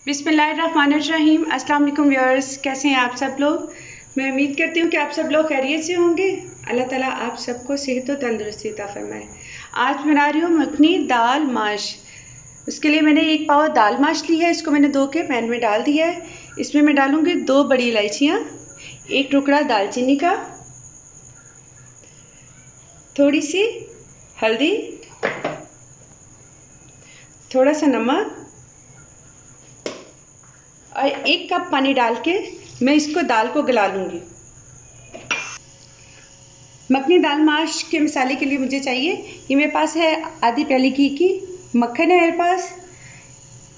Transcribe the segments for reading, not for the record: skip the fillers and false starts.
बिस्मिल्लाहिर्रहमानिर्रहीम। अस्सलाम वालेकुम व्यूअर्स, कैसे हैं आप सब लोग। मैं उम्मीद करती हूँ कि आप सब लोग खैरियत से होंगे। अल्लाह ताला आप सबको सेहत और तंदुरुस्ती अता फरमाए। आज बना रही हूँ मखनी दाल माश। उसके लिए मैंने 1 पाव दाल माश ली है। इसको मैंने धो के पैन में डाल दिया है। इसमें मैं डालूँगी 2 बड़ी इलायचियाँ, 1 टुकड़ा दालचीनी का, थोड़ी सी हल्दी, थोड़ा सा नमक और 1 कप पानी डाल के मैं इसको दाल को गला लूँगी। मखनी दाल माश के मसाले के लिए मुझे चाहिए, ये मेरे पास है आधी प्याली घी की, मक्खन है मेरे पास,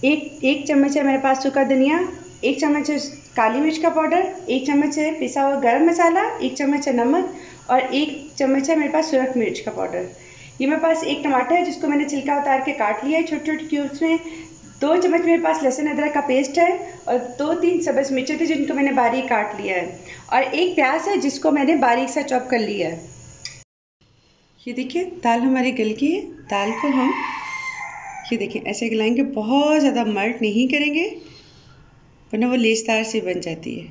एक चम्मच है मेरे पास सूखा धनिया, 1 चम्मच है काली मिर्च का पाउडर, 1 चम्मच है पिसा हुआ गरम मसाला, 1 चम्मच है नमक और 1 चम्मच है मेरे पास सुरख मिर्च का पाउडर। ये मेरे पास 1 टमाटर है जिसको मैंने छिलका उतार के काट लिया है छोटे छोटे क्यूब्स में। 2 चम्मच मेरे पास लहसुन अदरक का पेस्ट है और 2-3 सब्ज़ मिर्चें थी जिनको मैंने बारीक काट लिया है और 1 प्याज है जिसको मैंने बारीक सा चॉप कर लिया है। ये देखिए दाल हमारी गल गई है। दाल को हम ये देखिए ऐसे गलाएंगे, बहुत ज़्यादा मर्ड नहीं करेंगे वरना वो लेसदार सी बन जाती है।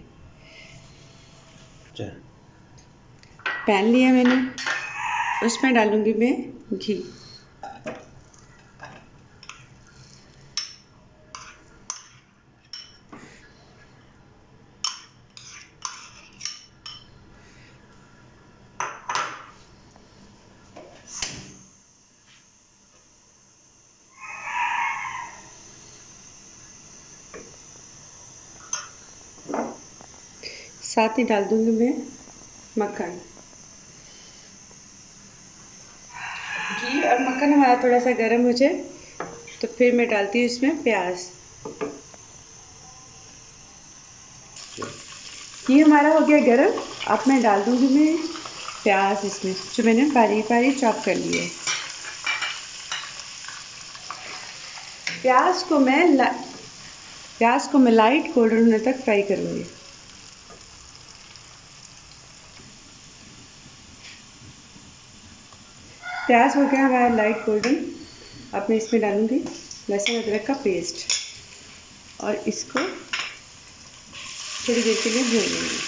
पैन लिया मैंने, उसमें डालूंगी मैं घी। साथ ही डाल दूंगी मैं मक्खन। घी और मक्खन हमारा थोड़ा सा गर्म हो जाए तो फिर मैं डालती हूँ इसमें प्याज। घी हमारा हो गया गर्म, अब मैं डाल दूंगी मैं प्याज इसमें जो मैंने बारीक बारीक चॉप कर लिया है। प्याज को मैं लाइट गोल्डन होने तक फ्राई करूँगी। प्याज हो गया हमारा लाइट गोल्डन। अब मैं इसमें डालूँगी लहसुन अदरक का पेस्ट और इसको थोड़ी देर के लिए भून लूँगी।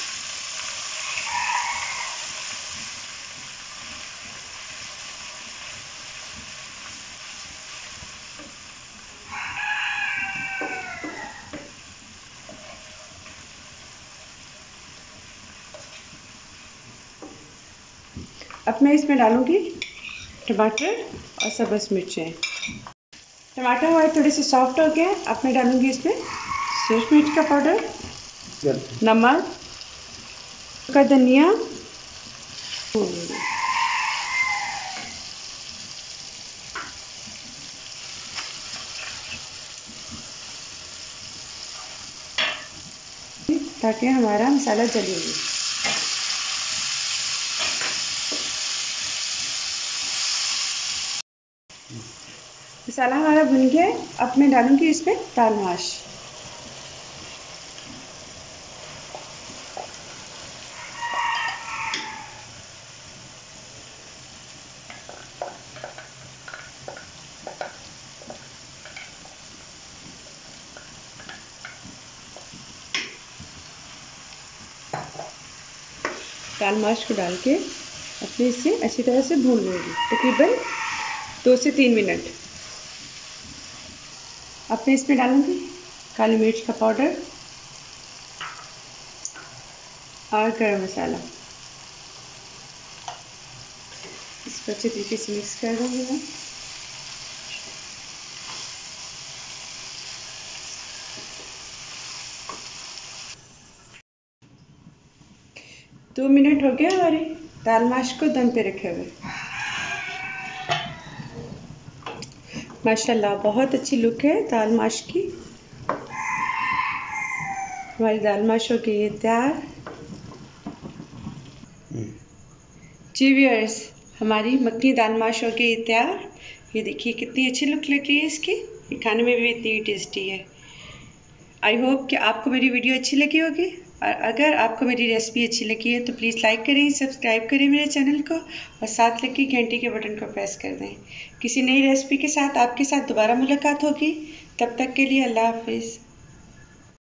अब मैं इसमें डालूँगी टमाटर और सब्ज़ मिर्चें। टमाटर हमारे थोड़े से सॉफ्ट हो गए। अब मैं डालूँगी इसमें सूरज मिर्च का पाउडर, नमक, सूखा धनिया, ताकि हमारा मसाला जले नहीं। मसाला हमारा भुन गया। अब मैं डालूंगी इसमें दाल माश। दाल माश को डाल के अपने इसे अच्छी तरह से भून लूँगी, तकरीबन 2 से 3 मिनट। अब मैं इसमें डालूँगी काली मिर्च का पाउडर और गरम मसाला। इसको अच्छे तरीके से मिक्स कर दूँगी मैं। दो मिनट हो गए हमारे दाल माश को दम पे रखे हुए। माशाल्लाह बहुत अच्छी लुक है दाल माश की। हमारी दाल माश हो गई है तैयार। जी व्यूअर्स, हमारी मखनी दाल माश हो गई है तैयार। ये देखिए कितनी अच्छी लुक लग रही है इसकी। ये खाने में भी इतनी टेस्टी है। आई होप कि आपको मेरी वीडियो अच्छी लगी होगी और अगर आपको मेरी रेसिपी अच्छी लगी है तो प्लीज़ लाइक करें, सब्सक्राइब करें मेरे चैनल को और साथ लगी घंटी के बटन को प्रेस कर दें। किसी नई रेसिपी के साथ आपके साथ दोबारा मुलाकात होगी। तब तक के लिए अल्लाह हाफिज़।